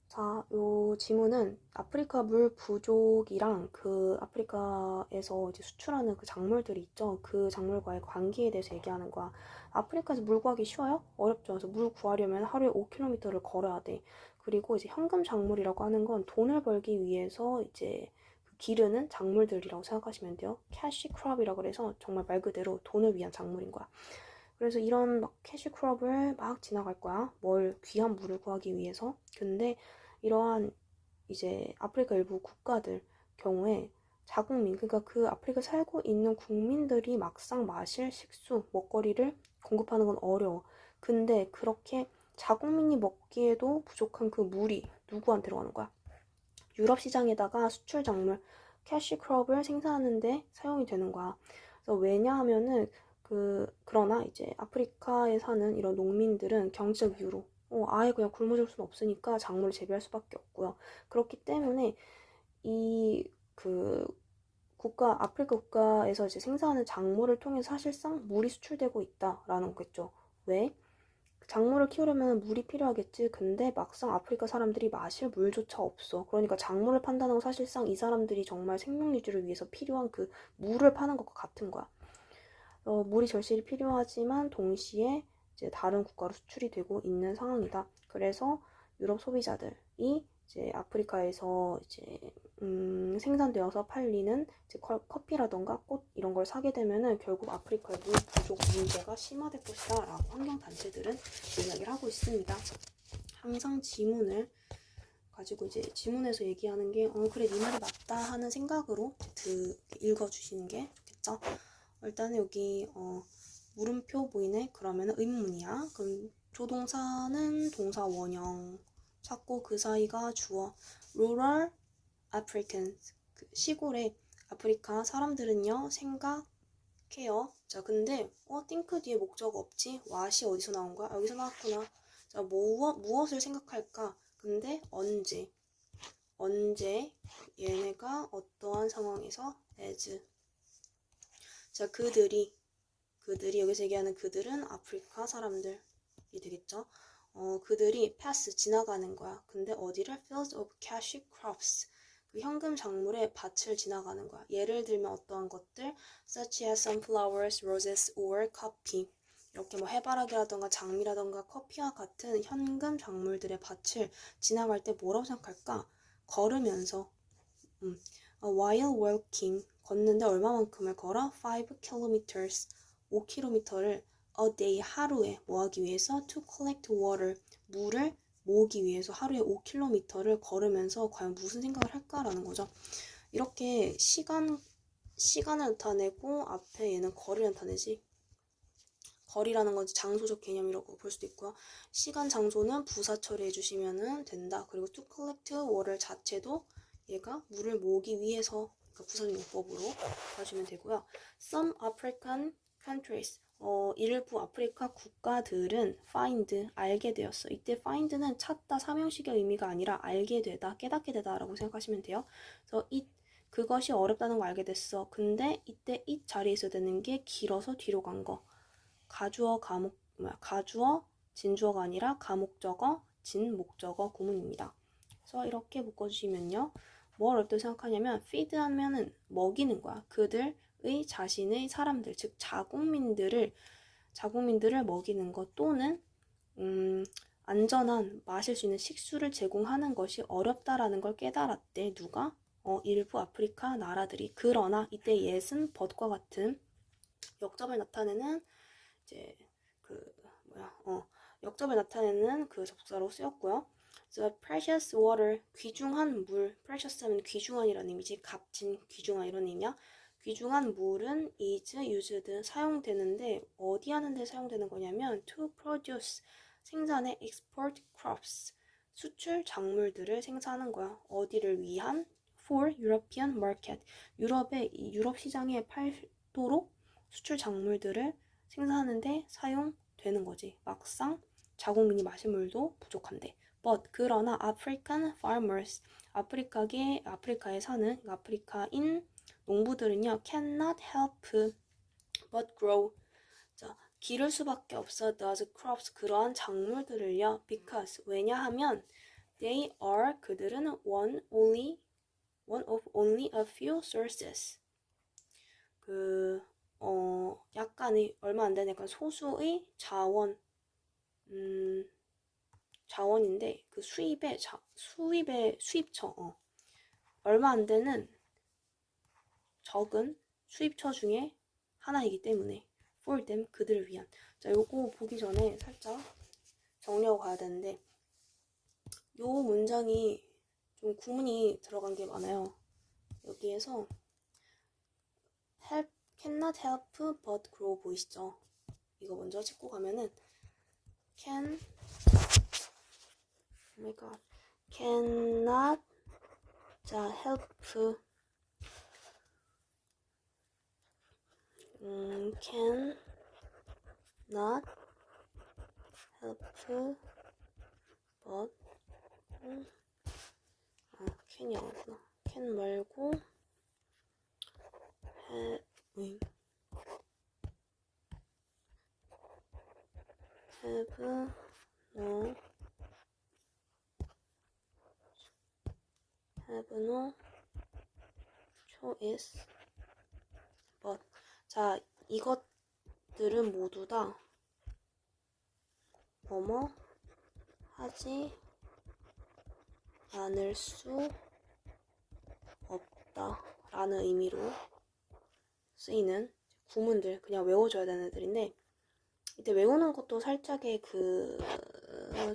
자, 요 지문은 아프리카 물 부족이랑 그 아프리카에서 이제 수출하는 그 작물들이 있죠. 그 작물과의 관계에 대해서 얘기하는 거야. 아프리카에서 물 구하기 쉬워요? 어렵죠. 그래서 물 구하려면 하루에 5km를 걸어야 돼. 그리고 이제 현금 작물이라고 하는 건 돈을 벌기 위해서 이제 그 기르는 작물들이라고 생각하시면 돼요. 캐시 크롭이라고 그래서 정말 말 그대로 돈을 위한 작물인 거야. 그래서 이런 막 캐시크롭을 막 지나갈 거야. 뭘 귀한 물을 구하기 위해서. 근데 이러한 이제 아프리카 일부 국가들 경우에 자국민, 그러니까 그 아프리카 살고 있는 국민들이 막상 마실 식수, 먹거리를 공급하는 건 어려워. 근데 그렇게 자국민이 먹기에도 부족한 그 물이 누구한테 가는 거야? 유럽 시장에다가 수출 작물 캐시크롭을 생산하는데 사용이 되는 거야. 그래서 왜냐하면은 그러나 이제 아프리카에 사는 이런 농민들은 경제적 이유로 아예 그냥 굶어 죽을 수는 없으니까 작물을 재배할 수밖에 없고요. 그렇기 때문에 이 아프리카 국가에서 이제 생산하는 작물을 통해 사실상 물이 수출되고 있다라는 거겠죠. 왜? 작물을 키우려면 물이 필요하겠지. 근데 막상 아프리카 사람들이 마실 물조차 없어. 그러니까 작물을 판다는 건 사실상 이 사람들이 정말 생명 유지를 위해서 필요한 그 물을 파는 것과 같은 거야. 물이 절실히 필요하지만 동시에 이제 다른 국가로 수출이 되고 있는 상황이다. 그래서 유럽 소비자들이 이제 아프리카에서 이제 생산되어서 팔리는 이제 커피라던가 꽃 이런 걸 사게 되면은 결국 아프리카의 물 부족 문제가 심화될 것이다라고 환경 단체들은 이야기를 하고 있습니다. 항상 지문을 가지고 이제 지문에서 얘기하는 게 그래 네 말이 맞다 하는 생각으로 읽어주시는 게 좋겠죠. 일단 여기 물음표 보이네? 그러면 의문문이야. 그럼 조동사는 동사 원형 찾고 그 사이가 주어 rural Africans 시골의 아프리카 사람들은요 생각해요. 자 근데 think 뒤에 목적 없지? what이 어디서 나온 거야? 여기서 나왔구나. 자 무엇을 생각할까? 근데 언제 얘네가 어떠한 상황에서 as 자 그들이 여기서 얘기하는 그들은 아프리카 사람들이 되겠죠. 그들이 pass 지나가는 거야. 근데 어디를 fields of cash crops 그 현금 작물의 밭을 지나가는 거야. 예를 들면 어떠한 것들 such as sunflowers, roses or coffee 이렇게 뭐 해바라기라던가 장미라던가 커피와 같은 현금 작물들의 밭을 지나갈 때 뭐라고 생각할까? 걸으면서 while walking 걷는데 얼마만큼을 걸어? 5 kilometers 5km를 a day 하루에 뭐 하기 위해서? to collect water 물을 모으기 위해서 하루에 5km를 걸으면서 과연 무슨 생각을 할까라는 거죠. 이렇게 시간을 나타내고 앞에 얘는 거리를 나타내지. 거리라는 건 장소적 개념이라고 볼 수도 있고요. 시간, 장소는 부사 처리해 주시면 된다. 그리고 to collect water 자체도 얘가 물을 모으기 위해서 그러니까 부사용법으로 봐주면 되고요. Some African countries 일부 아프리카 국가들은 find 알게 되었어. 이때 find는 찾다 삼형식의 의미가 아니라 알게 되다, 깨닫게 되다라고 생각하시면 돼요. 그래서 그것이 어렵다는 거 알게 됐어. 근데 이때 it 자리에 있어야 되는 게 길어서 뒤로 간 거. 가주어 진주어가 아니라 가목적어 진목적어 구문입니다. 그래서 이렇게 묶어주시면요. 뭘 어렵다고 생각하냐면 feed 하면은 먹이는 거야. 그들의 자신의 사람들 즉 자국민들을 먹이는 것 또는 안전한 마실 수 있는 식수를 제공하는 것이 어렵다라는 걸 깨달았대. 누가? 일부 아프리카 나라들이. 그러나 이때 yes은 but과 같은 역접을 나타내는 이제 역접을 나타내는 그 접사로 쓰였고요. The precious water, 귀중한 물, precious 하면 귀중한이라는 의미지, 값진, 귀중한 이런 의미야. 귀중한 물은 is used, 사용되는데 어디 하는데 사용되는 거냐면 to produce, 생산의 export crops, 수출 작물들을 생산하는 거야. 어디를 위한? For European market, 유럽 시장에 팔도록 수출 작물들을 생산하는데 사용되는 거지. 막상 자국민이 마실 물도 부족한데. But 그러나 African farmers 아프리카에 사는 아프리카인 농부들은요 cannot help but grow. 자, 기를 수밖에 없어 those crops 그러한 작물들을요 because 왜냐하면 They are 그들은 one of only a few sources. 약간의 얼마 안 되는 약간 소수의 자원인데 그 수입처 얼마 안 되는 적은 수입처 중에 하나이기 때문에 for them 그들을 위한. 자, 요거 보기 전에 살짝 정리하고 가야 되는데 요 문장이 좀 구문이 들어간 게 많아요. 여기에서 cannot help but grow 보이시죠? 이거 먼저 찍고 가면은 cannot 자 help cannot help but can이 아니구나. can 말고 have no choice but. 자, 이것들은 모두 다 뭐뭐 하지 않을 수 없다 라는 의미로 쓰이는 구문들, 그냥 외워줘야 되는 애들인데 이때 외우는 것도 살짝의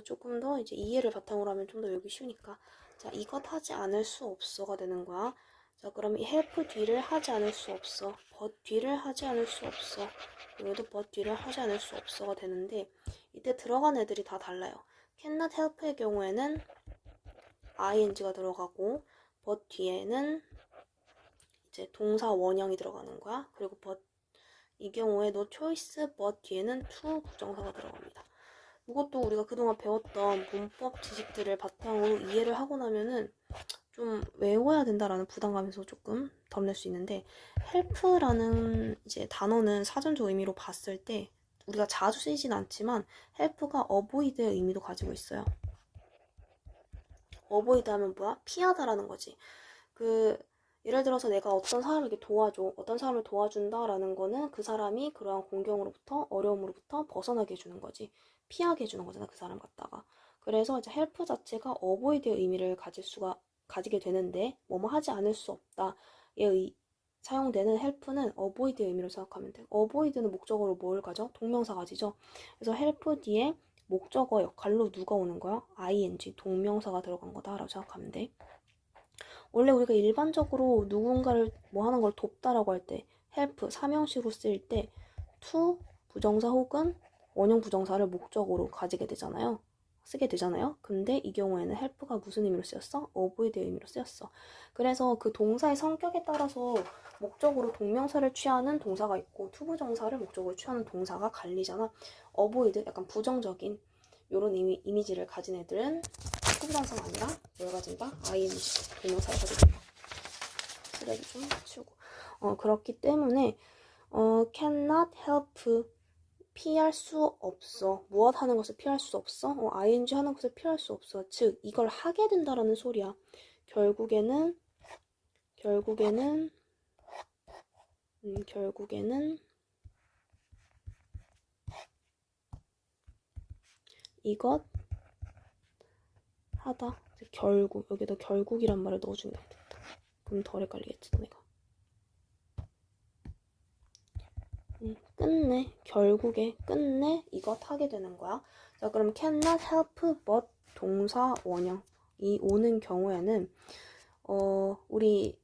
조금 더 이제 이해를 바탕으로 하면 좀 더 외우기 쉬우니까. 자, 이것 하지 않을 수 없어가 되는 거야. 자, 그럼 이 help 뒤를 하지 않을 수 없어, but 뒤를 하지 않을 수 없어, 여기도 but 뒤를 하지 않을 수 없어가 되는데 이때 들어간 애들이 다 달라요. cannot help의 경우에는 ing가 들어가고 but 뒤에는 이제 동사 원형이 들어가는 거야. 그리고 but 이 경우에 no choice but 뒤에는 to 부정사가 들어갑니다. 이것도 우리가 그동안 배웠던 문법 지식들을 바탕으로 이해를 하고 나면은 좀 외워야 된다라는 부담감에서 조금 덜낼 수 있는데 help라는 이제 단어는 사전적 의미로 봤을 때 우리가 자주 쓰이진 않지만 help가 avoid의 의미도 가지고 있어요. avoid 하면 뭐야? 피하다라는 거지. 예를 들어서 내가 어떤 사람에게 어떤 사람을 도와준다라는 거는 그 사람이 그러한 공경으로부터, 어려움으로부터 벗어나게 해주는 거지. 피하게 해주는 거잖아, 그 사람 갖다가. 그래서 이제 help 자체가 avoid의 의미를 가지게 되는데, 뭐뭐 하지 않을 수 없다에 사용되는 help는 avoid의 의미로 생각하면 돼. avoid는 목적어로 뭘 가져? 동명사 가지죠. 그래서 help 뒤에 목적어 역할로 누가 오는 거야? ing, 동명사가 들어간 거다라고 생각하면 돼. 원래 우리가 일반적으로 누군가를 뭐 하는 걸 돕다라고 할 때 help 사명시로 쓰일 때 to 부정사 혹은 원형 부정사를 목적으로 쓰게 되잖아요. 근데 이 경우에는 help가 무슨 의미로 쓰였어? avoid의 의미로 쓰였어. 그래서 그 동사의 성격에 따라서 목적으로 동명사를 취하는 동사가 있고 to 부정사를 목적으로 취하는 동사가 갈리잖아. avoid 약간 부정적인 이런 이미지를 가진 애들은 투부정사가 아니라 뭘 가진다? ing 동명사를 가진다. 쓰레기 좀 치우고. 그렇기 때문에 cannot help 피할 수 없어. 무엇 하는 것을 피할 수 없어? ing 하는 것을 피할 수 없어. 즉 이걸 하게 된다라는 소리야. 결국에는 이것 하다. 결국 여기다 결국이란 말을 넣어주는 게 좋겠다. 그럼 덜 헷갈리겠지 너네가. 결국에 끝내 이것 하게 되는 거야. 자, 그럼 cannot help but 동사 원형이 오는 경우에는 우리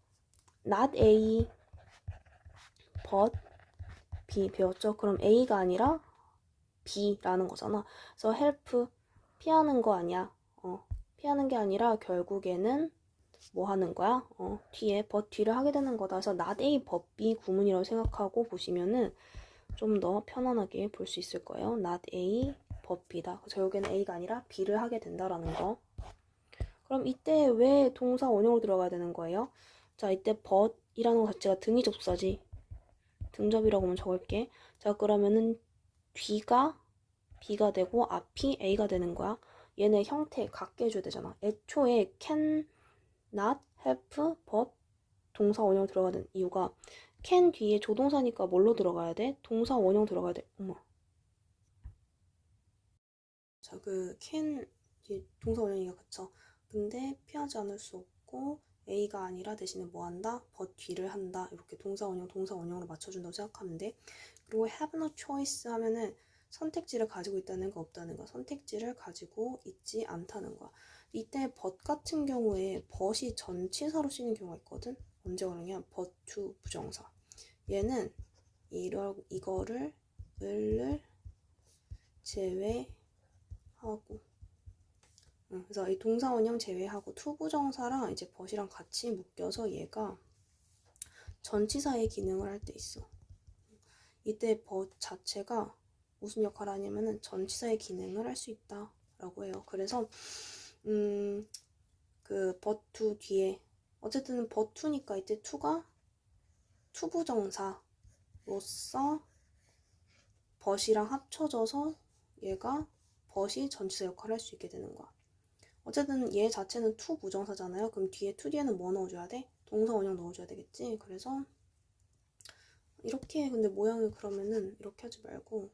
not A but B 배웠죠? 그럼 A가 아니라 B라는 거잖아. 그래서 help 피하는 거 아니야. 피하는 게 아니라 결국에는 뭐 하는 거야? 뒤에 but 뒤를 하게 되는 거다. 그래서 not A but B 구문이라고 생각하고 보시면은 좀 더 편안하게 볼 수 있을 거예요. not A but B다. 그래서 결국에는 A가 아니라 B를 하게 된다라는 거. 그럼 이때 왜 동사 원형으로 들어가야 되는 거예요? 자, 이때 but이라는 것 자체가 등위 접사지. 등접이라고 하면 적을게. 자, 그러면은 뒤가 B가 되고 앞이 A가 되는 거야. 얘네 형태 같게 해줘야 되잖아. 애초에 can, not, have, but 동사 원형 들어가야 되는 이유가 can 뒤에 조동사니까 뭘로 들어가야 돼? 동사 원형 들어가야 돼. 어머. 자, 그 can 동사 원형이가 그쵸. 근데 피하지 않을 수 없고 A가 아니라 대신에 뭐 한다? but 뒤를 한다. 이렇게 동사 원형으로 맞춰준다고 생각하면 돼. 그리고 have no choice 하면은 선택지를 가지고 있다는 거 없다는 거. 선택지를 가지고 있지 않다는 거야. 이때 but 같은 경우에 but이 전치사로 쓰이는 경우가 있거든. 언제 그러냐? but to 부정사. 얘는 이거를 을을 제외하고 그래서 이 동사 원형 제외하고 to 부정사랑 이제 but이랑 같이 묶여서 얘가 전치사의 기능을 할 때 있어. 이때 but 자체가 무슨 역할을 하냐면은 전치사의 기능을 할 수 있다라고 해요. 그래서 그 but to 뒤에 어쨌든 but to니까 이때 to가 to 부정사로서 but이랑 합쳐져서 얘가 but이 전치사 역할을 할 수 있게 되는 거야. 어쨌든 얘 자체는 to 부정사잖아요. 그럼 뒤에 to 뒤에는 뭐 넣어줘야 돼? 동사 원형 넣어줘야 되겠지. 그래서 이렇게 근데 모양을 그러면은 이렇게 하지 말고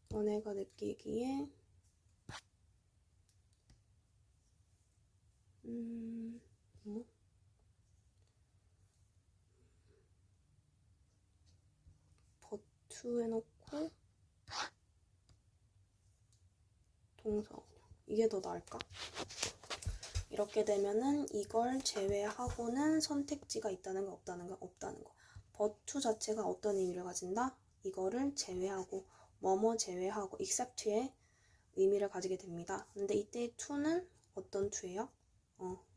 너네가 느끼기에 뭐? but 해놓고 동사 원형 이게 더 나을까? 이렇게 되면은 이걸 제외하고는 선택지가 있다는 거 없다는 거 없다는 거. but to 자체가 어떤 의미를 가진다? 이거를 제외하고 뭐뭐 제외하고 except의 의미를 가지게 됩니다. 근데 이때 to는 어떤 to예요?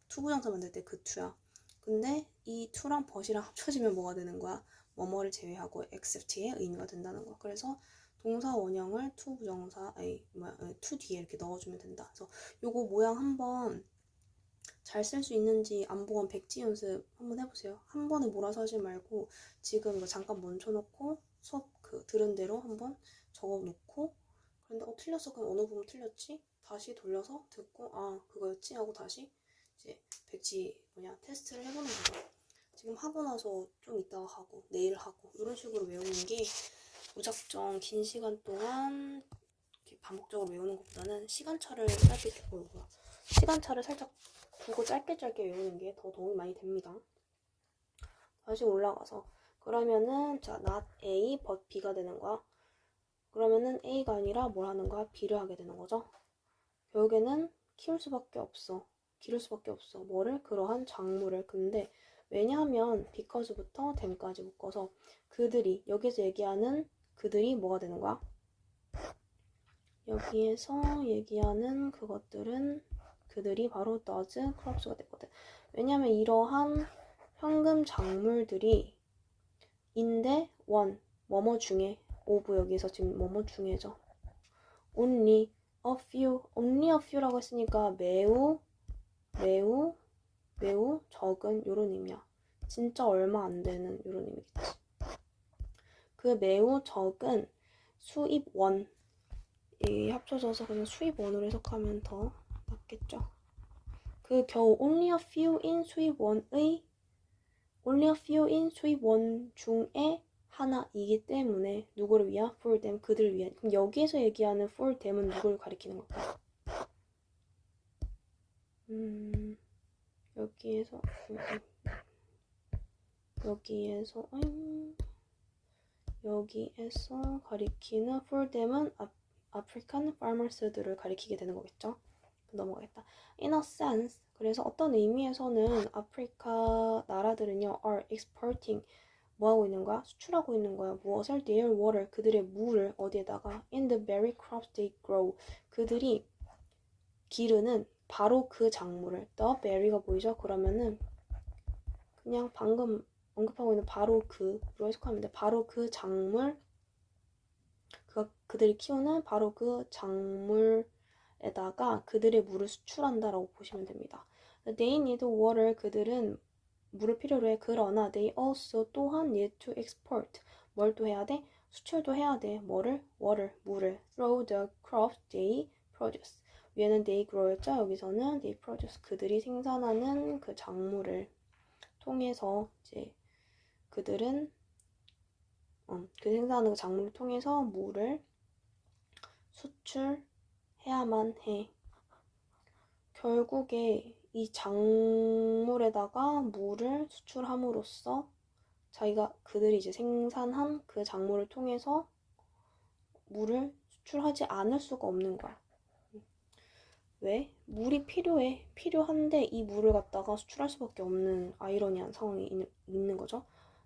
to 부정사 만들 때 그 to야. 근데 이 to랑 but이랑 합쳐지면 뭐가 되는 거야? 뭐뭐를 제외하고 except의 의미가 된다는 거. 그래서 동사 원형을 to 부정사 to 뒤에 이렇게 넣어주면 된다. 그래서 요거 모양 한번 잘 쓸 수 있는지 안 보건 백지 연습 한번 해보세요. 한 번에 몰아서 하지 말고 지금 이거 잠깐 멈춰놓고 수업 들은 대로 한번 적어놓고 그런데 틀렸어. 그럼 어느 부분 틀렸지? 다시 돌려서 듣고 그거였지? 하고 다시 이제 백지 테스트를 해보는 거죠. 지금 하고 나서 좀 이따가 하고 내일 하고 이런 식으로 외우는 게 무작정 긴 시간 동안 이렇게 반복적으로 외우는 것보다는 시간차를 살짝 두고 짧게 외우는 게 더 도움이 많이 됩니다. 다시 올라가서 그러면은 자 not A but B가 되는 거야. 그러면은 A가 아니라 뭘 하는 거야? B를 하게 되는 거죠. 결국에는 기를 수밖에 없어. 뭐를? 그러한 작물을. 근데 왜냐하면 because부터 then까지 묶어서 그들이 여기서 얘기하는 그들이 뭐가 되는 거야? 여기에서 얘기하는 그것들은 그들이 바로 does, crops가 되거든. 왜냐면 이러한 현금 작물들이 인데 뭐뭐 중에 of 여기서 지금 뭐뭐 중에죠. only a few라고 했으니까 매우 적은 요런 의미야. 진짜 얼마 안 되는 요런 의미겠지. 그 매우 적은 수입원 이 합쳐져서 그냥 수입원으로 해석하면 더 낫겠죠. 그 겨우 only a few in 수입원 중에 하나이기 때문에 누구를 위한? for them, 그들을 위한. 그럼 여기에서 얘기하는 for them은 누구를 가리키는 걸까? 여기에서 가리키는 for them은 African farmers들을 가리키게 되는 거겠죠? 넘어가겠다. In a sense, 그래서 어떤 의미에서는 아프리카 나라들은요, are exporting, 뭐하고 있는 거야? 수출하고 있는 거야. 무엇을? Their water, 그들의 물을 어디에다가? In the very crops they grow, 그들이 기르는 바로 그 작물을. The berry가 보이죠? 그러면은 그냥 방금 언급하고 있는 바로 그로 해석하면 돼. 바로 그 작물, 그들이 키우는 바로 그 작물에다가 그들의 물을 수출한다라고 보시면 됩니다. They need water, 그들은 물을 필요로 해. 그러나 they also 또한 need to export. 뭘 또 해야 돼? 수출도 해야 돼. 뭐를? water, 물을. through the crops they produce. 위에는 they grow였죠? 여기서는 they produce. 그들이 생산하는 그 작물을 통해서 이제 그들은 그 생산하는 그 작물을 통해서 물을 수출해야만 해. 결국에 이 작물에다가 물을 수출함으로써 그들이 이제 생산한 그 작물을 통해서 물을 수출하지 않을 수가 없는 거야. 왜? 물이 필요해. 필요한데 이 물을 갖다가 수출할 수밖에 없는 아이러니한 상황이 있는 거죠.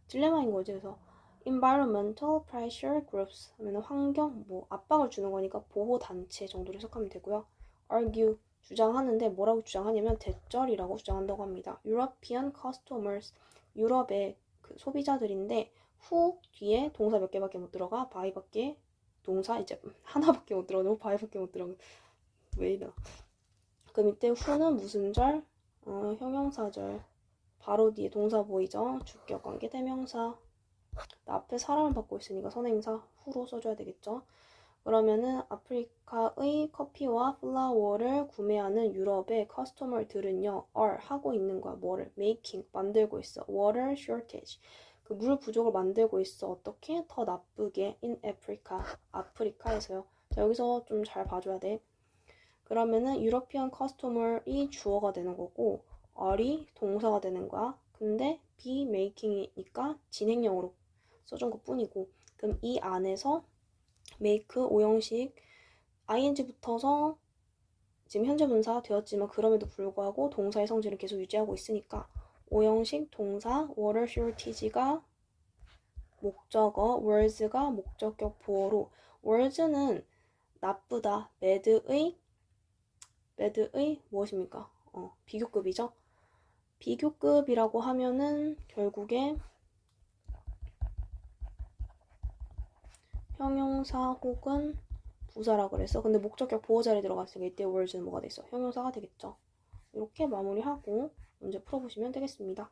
딜레마인 거지. 그래서 environmental pressure groups 하면 환경, 압박을 주는 거니까 보호 단체 정도로 해석하면 되고요. argue 주장하는데 뭐라고 주장하냐면 대절이라고 주장한다고 합니다. European customers 유럽의 그 소비자들인데 who 뒤에 동사 몇 개밖에 못 들어가 by밖에 동사 이제 하나밖에 못 들어가고 by밖에 못 들어가 왜 이래? 그 밑에 who는 무슨 절? 형용사절. 바로 뒤에 동사 보이죠? 주격 관계 대명사. 앞에 사람을 받고 있으니까 선행사 who로 써줘야 되겠죠? 그러면은 아프리카의 커피와 플라워를 구매하는 유럽의 커스터머들은요, are 하고 있는 거야. 뭐를? making 만들고 있어. water shortage 그 물 부족을 만들고 있어. 어떻게? 더 나쁘게 in Africa 아프리카에서요. 자, 여기서 좀 잘 봐줘야 돼. 그러면은 유러피안 커스터머이 주어가 되는 거고 are이 동사가 되는 거야. 근데 be making이니까 진행형으로 써준 것 뿐이고 그럼 이 안에서 make 오형식 ing 붙어서 지금 현재 분사 되었지만 그럼에도 불구하고 동사의 성질을 계속 유지하고 있으니까 오형식 동사 water shortage가 목적어 words가 목적격 보어로 words는 나쁘다 bad의 무엇입니까? 비교급이죠. 비교급이라고 하면은 결국에 형용사 혹은 부사라 그랬어. 근데 목적격 보호 자리에 들어갔으니까 이때 words는 뭐가 돼 있어? 형용사가 되겠죠. 이렇게 마무리하고 문제 풀어보시면 되겠습니다.